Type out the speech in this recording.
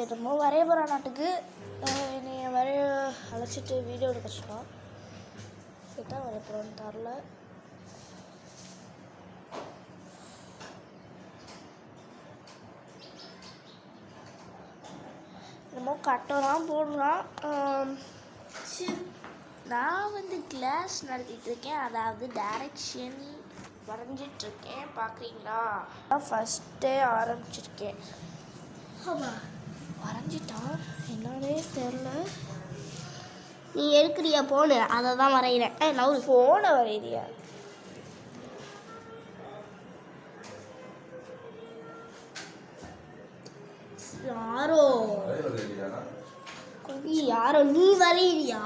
என்னமோ வரைய போகிற நாட்டுக்கு என்னை வரைய அழைச்சிட்டு வீடியோ எடுக்க சொன்னான். இதுதான் வரைய போகிறோன்னு தரல. என்னமோ கட்டெல்லாம் போடுறான். நான் வந்து கிளாஸ் நடத்திட்டுருக்கேன், அதாவது டைரக்ஷன் வரைஞ்சிட்ருக்கேன். பார்க்குறீங்களா? ஃபஸ்ட்டே ஆரம்பிச்சிருக்கேன். ஆமாம், வரைஞ்சிட்டான், என்னன்னே தெரில. நீ எடுக்கிறியா போனு? அதை தான் வரைகிறேன். நான் ஒரு ஃபோனை வரைகிறியா? யாரோ யாரோ நீ வரைகிறியா?